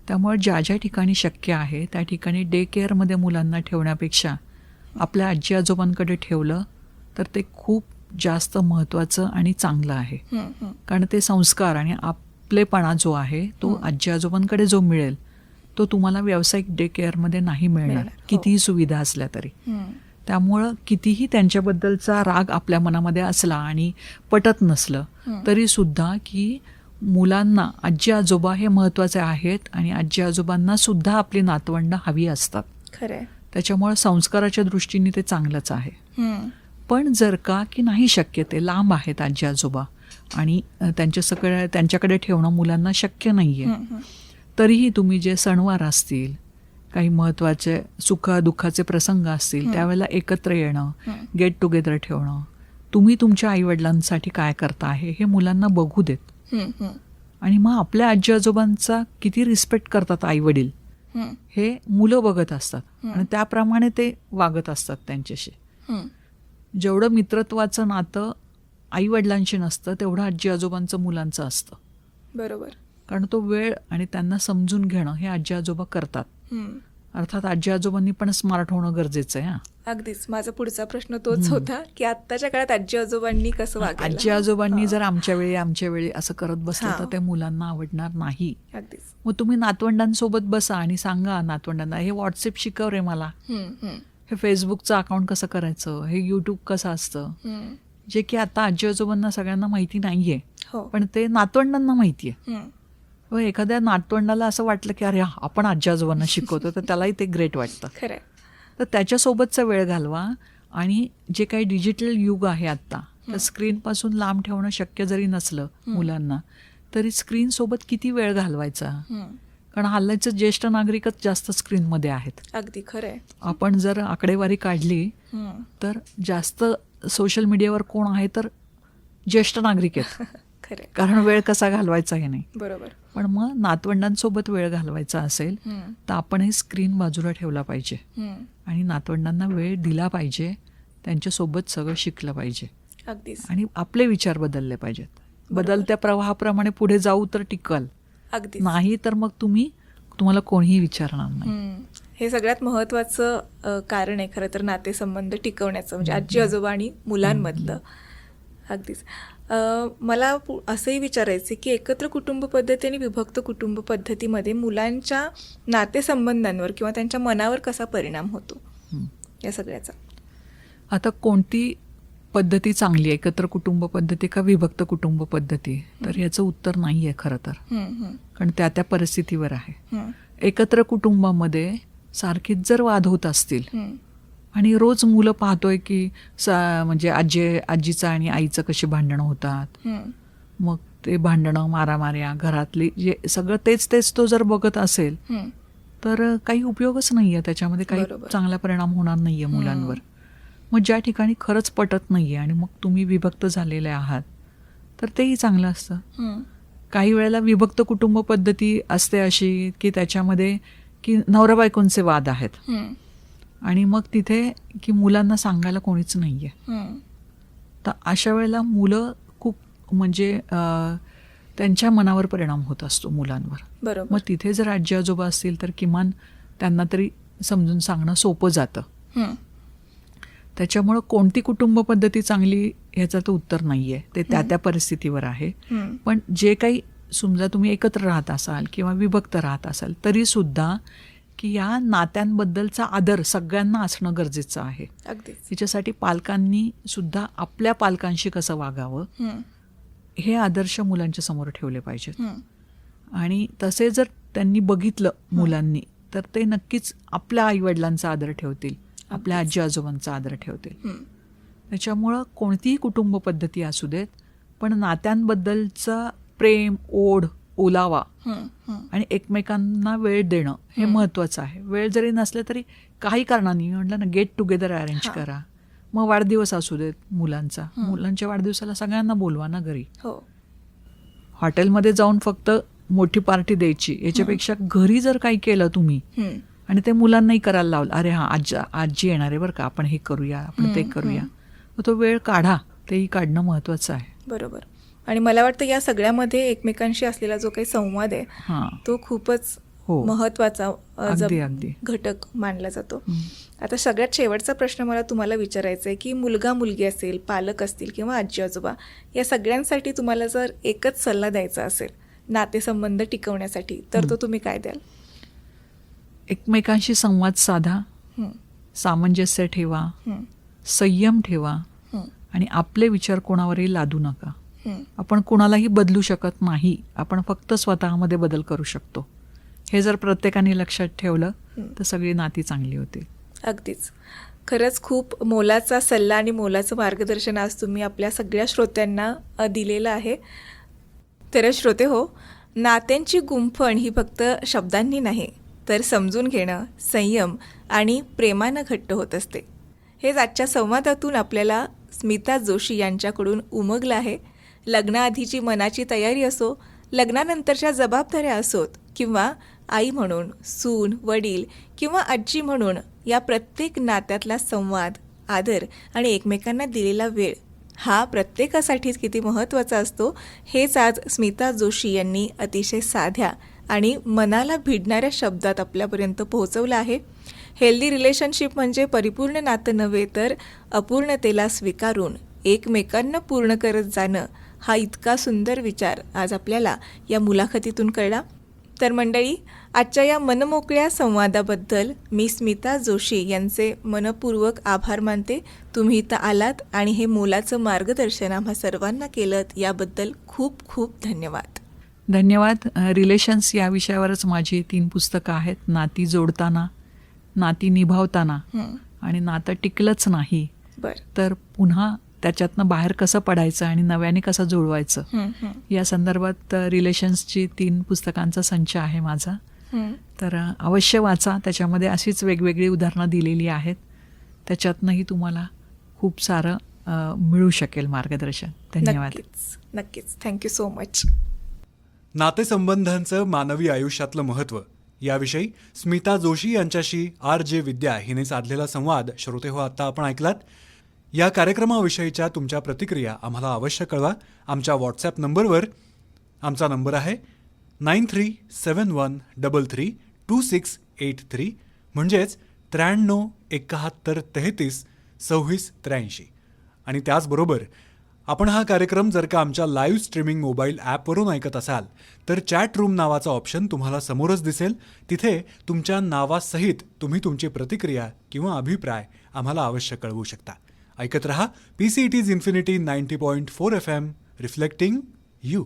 त्यामुळे ज्या ज्या ठिकाणी शक्य आहे त्या ठिकाणी डे केअरमध्ये मुलांना ठेवण्यापेक्षा आपल्या आजी आजोबांकडे ठेवलं तर ते खूप जास्त महत्त्वाचं आणि चांगलं आहे. कारण ते संस्कार आणि आपलेपणा जो आहे तो आजी आजोबांकडे जो मिळेल तो तुम्हाला व्यावसायिक डे केअरमध्ये नाही मिळणार, कितीही सुविधा असल्या तरी. त्यामुळं कितीही त्यांच्याबद्दलचा राग आपल्या मनामध्ये असला आणि पटत नसलं तरी सुद्धा की मुलांना आजी आजोबा हे महत्त्वाचे आहेत आणि आजी आजोबांना सुद्धा आपली नातवंड हवी असतात.
खरंय.
त्याच्यामुळे संस्काराच्या दृष्टीने ते चांगलंच आहे. पण जर का की नाही शक्य, ते लांब आहेत आजी आजोबा आणि त्यांच्याकडे ठेवणं मुलांना शक्य नाहीये, तरीही तुम्ही जे सणवार असतील, काही महत्त्वाचे सुखदुःखाचे प्रसंग असतील त्यावेळेला एकत्र येणं, गेट टुगेदर ठेवणं, तुम्ही तुमच्या आईवडिलांसाठी काय करता आहे हे मुलांना बघू देत. आणि मग आपल्या आजी आजोबांचा किती रिस्पेक्ट करतात आईवडील हे मुलं बघत असतात आणि त्याप्रमाणे ते वागत असतात त्यांच्याशी. जेवढं मित्रत्वाचं नातं आईवडिलांशी नसतं तेवढं आजी आजोबांचं मुलांचं असतं.
बरोबर.
कारण तो वेळ आणि त्यांना समजून घेणं हे आजी आजोबा करतात. अर्थात आजी आजोबांनी पण स्मार्ट होणं गरजेचं आहे.
अगदीच. माझा पुढचा प्रश्न तोच होता की आत्ताच्या काळात आजी आजोबांनी कसं वागायला.
आजी आजोबांनी जर आमच्या वेळी असं करत बसलं तर ते मुलांना आवडणार नाही.
अगदीच.
मग तुम्ही नातवंडांसोबत बसा आणि सांगा नातवंडांना, हे व्हॉट्सअप शिकव रे मला, हे फेसबुकचं अकाउंट कसं करायचं, हे यूट्यूब कसं असतं, जे की आता आजी आजोबांना सगळ्यांना माहिती नाहीये पण ते नातवंडांना माहितीये. एखाद्या नातवंडाला असं वाटलं की अरे आपण आजी आजोबांना शिकवतो तर त्यालाही ते ग्रेट वाटतं.
खरं.
तर त्याच्यासोबतचा वेळ घालवा आणि जे काही डिजिटल युग आहे आत्ता, तर स्क्रीनपासून लांब ठेवणं शक्य जरी नसलं मुलांना तरी स्क्रीनसोबत किती वेळ घालवायचा. कारण हल्ल्याचे ज्येष्ठ नागरिकच जास्त स्क्रीनमध्ये आहेत.
अगदी खरंय.
आपण जर आकडेवारी काढली तर जास्त सोशल मीडियावर कोण आहे तर ज्येष्ठ नागरिक आहेत.
खरंय.
कारण वेळ कसा घालवायचा हे नाही.
बरोबर.
पण मग नातवंडांसोबत वेळ घालवायचा असेल तर आपण हे स्क्रीन बाजूला ठेवला पाहिजे आणि नातवंडांना वेळ दिला पाहिजे, त्यांच्यासोबत सगळं शिकलं पाहिजे.
अगदीच.
आणि आपले विचार बदलले पाहिजेत. बदलत्या प्रवाहाप्रमाणे पुढे जाऊ तर टिकाल,
अगदी
नाही तर मग तुम्हाला कोणीही विचारणार नाही.
हे सगळ्यात महत्त्वाचं कारण आहे खरं तर नातेसंबंध टिकवण्याचं, म्हणजे आजी आजोबा आणि मुलांमधलं. अगदीच. मला असंही विचारायचं की एकत्र कुटुंब पद्धती आणि विभक्त कुटुंब पद्धतीमध्ये मुलांच्या नातेसंबंधांवर किंवा त्यांच्या मनावर कसा परिणाम होतो या सगळ्याचा?
आता कोणती पद्धती चांगली आहे, एकत्र कुटुंब पद्धती का विभक्त कुटुंब पद्धती, तर याचं उत्तर नाही आहे खरं तर. कारण त्या परिस्थितीवर आहे. एकत्र कुटुंबामध्ये सारखीच जर वाद होत असतील आणि रोज मुलं पाहतोय की म्हणजे आजीचं आणि आईचं कशी भांडणं होतात, मग ते भांडणं मारामाऱ्या घरातली जे सगळं तेच तो जर बघत असेल तर काही उपयोगच नाहीये, त्याच्यामध्ये काही चांगला परिणाम होणार नाहीये मुलांवर. मग ज्या ठिकाणी खरंच पटत नाहीये आणि मग तुम्ही विभक्त झालेले आहात तर तेही चांगलं असतं. काही वेळेला विभक्त कुटुंब पद्धती असते अशी की त्याच्यामध्ये की नवरा बायकोंचे वाद आहेत आणि मग तिथे की मुलांना सांगायला कोणीच नाहीये तर अशा वेळेला मुलं खूप म्हणजे त्यांच्या मनावर परिणाम होत असतो मुलांवर.
बरोबर.
मग तिथे जर आजी आजोबा असतील तर किमान त्यांना तरी समजून सांगणं सोपं जातं.
हं.
त्याच्यामुळं कोणती कुटुंब पद्धती चांगली ह्याचं तर उत्तर नाही आहे, ते त्या त्या परिस्थितीवर आहे.
हं.
पण जे काही समजा तुम्ही एकत्र राहत असाल किंवा विभक्त राहत असाल तरीसुद्धा की या नात्यांबद्दलचा आदर सगळ्यांना असणं गरजेचं आहे.
अगदीच.
त्याच्यासाठी पालकांनी सुद्धा आपल्या पालकांशी कसं वागावं
हं.
हे आदर्श मुलांच्या समोर ठेवले पाहिजेत.
हं.
आणि तसे जर त्यांनी बघितलं मुलांनी तर ते नक्कीच आपल्या आईवडिलांचा आदर ठेवतील, आपल्या आजी आजोबांचा आदर ठेवतील.
हं.
त्याच्यामुळं कोणतीही कुटुंब पद्धती असू देत पण नात्यांबद्दलचा प्रेम, ओढ, ओलावा
हं. हं.
आणि एकमेकांना वेळ देणं हे महत्त्वाचं आहे. वेळ जरी नसले तरी काही कारणाने म्हटलं ना गेट टुगेदर अरेंज करा. मग वाढदिवस असू देत मुलांचा, मुलांच्या वाढदिवसाला सगळ्यांना बोलवा ना घरी.
हो.
हॉटेलमध्ये जाऊन फक्त मोठी पार्टी द्यायची याच्यापेक्षा घरी जर काही केलं तुम्ही
हं.
आणि ते मुलांनाही करायला लावलं, अरे हां आजी येणार आहे बरं का, आपण हे करूया, आपण ते करूया, मग तो वेळ काढा, तेही काढणं महत्त्वाचं आहे.
बरोबर. आणि मला वाटतं या सगळ्यामध्ये एकमेकांशी असलेला जो काही संवाद आहे
हां,
तो खूपच
हो,
महत्वाचा
अगदी अगदी.
घटक मानला जातो. आता सगळ्यात शेवटचा प्रश्न मला तुम्हाला विचारायचा आहे की मुलगा मुलगी असेल, पालक असतील किंवा आजी आजोबा, या सगळ्यांसाठी तुम्हाला जर एकच सल्ला द्यायचा असेल नातेसंबंध टिकवण्यासाठी तर तो तुम्ही काय द्याल?
एकमेकांशी संवाद साधा,
हं.
सामंजस्य ठेवा,
हं.
संयम ठेवा
हं.
आणि आपले विचार कोणावरही लादू नका.
हं.
आपण कोणालाही बदलू शकत नाही, आपण फक्त स्वतःमध्ये बदल करू शकतो. हे जर प्रत्येकाने लक्षात ठेवलं तर सगळी नाती चांगली होतील.
अगदीच. खरंच खूप मोलाचा सल्ला आणि मोलाचं मार्गदर्शन आज तुम्ही आपल्या सगळ्या श्रोत्यांना दिलेलं आहे. तर श्रोते हो, नात्यांची गुंफण ही फक्त शब्दांनी नाही तर समजून घेणं, संयम आणि प्रेमानं घट्ट होत असते. हेच आजच्या संवादातून आपल्याला स्मिता जोशी यांच्याकडून उमगलं आहे. लग्नाआधीची मनाची तयारी असो, लग्नानंतरच्या जबाबदाऱ्या असोत किंवा आई म्हणून, सून, वडील किंवा आजी म्हणून या प्रत्येक नात्यातला संवाद, आदर आणि एकमेकांना दिलेला वेळ हा प्रत्येकासाठीच किती महत्त्वाचा असतो हेच आज स्मिता जोशी यांनी अतिशय साध्या आणि मनाला भिडणाऱ्या शब्दात आपल्यापर्यंत पोहोचवलं आहे. हेल्दी रिलेशनशिप म्हणजे परिपूर्ण नातं नव्हे तर अपूर्णतेला स्वीकारून एकमेकांना पूर्ण करत जाणं, हा इतका सुंदर विचार आज आपल्याला या मुलाखतीतून कळला. तर मंडळी, आजच्या या मनमोकळ्या संवादाबद्दल मी स्मिता जोशी यांचे मनपूर्वक आभार मानते. तुम्ही इथं आलात आणि हे मोलाचं मार्गदर्शन आम्हा सर्वांना केलं याबद्दल खूप खूप धन्यवाद.
धन्यवाद. रिलेशन्स या विषयावरच माझी 3 पुस्तकं आहेत. नाती जोडताना, नाती निभावताना आणि नातं टिकलंच नाही
बरं.
तर पुन्हा त्याच्यातनं बाहेर कसं पडायचं आणि नव्याने कसं जुळवायचं या संदर्भात रिलेशन्सची 3 पुस्तकांचा संच आहे माझा. तर अवश्य वाचा. त्याच्यामध्ये अशीच वेगवेगळी उदाहरणं दिलेली आहेत. त्याच्यातनंही तुम्हाला खूप सारं मिळू शकेल मार्गदर्शन. धन्यवाद.
नक्कीच नक्कीच. Thank you so much.
नातेसंबंधांचं मानवी आयुष्यातलं महत्त्व याविषयी स्मिता जोशी यांच्याशी RJ विद्या हिने साधलेला संवाद श्रोते हो आत्ता आपण ऐकलात. या कार्यक्रमाविषयीच्या तुमच्या प्रतिक्रिया आम्हाला अवश्य कळवा आमच्या व्हॉट्सॲप नंबरवर. आमचा नंबर आहे 9371332683 म्हणजेच 93 71 33 26 83. आणि त्याचबरोबर आपण हा कार्यक्रम जर का आमच्या लाईव्ह स्ट्रीमिंग मोबाईल ॲपवरून ऐकत असाल तर चॅट रूम नावाचा ऑप्शन तुम्हाला समोरच दिसेल. तिथे तुमच्या नावासहित तुम्ही तुमची प्रतिक्रिया किंवा अभिप्राय आम्हाला अवश्य कळवू शकता. ऐकत रहा PCET's Infinity 90.4 FM, reflecting you.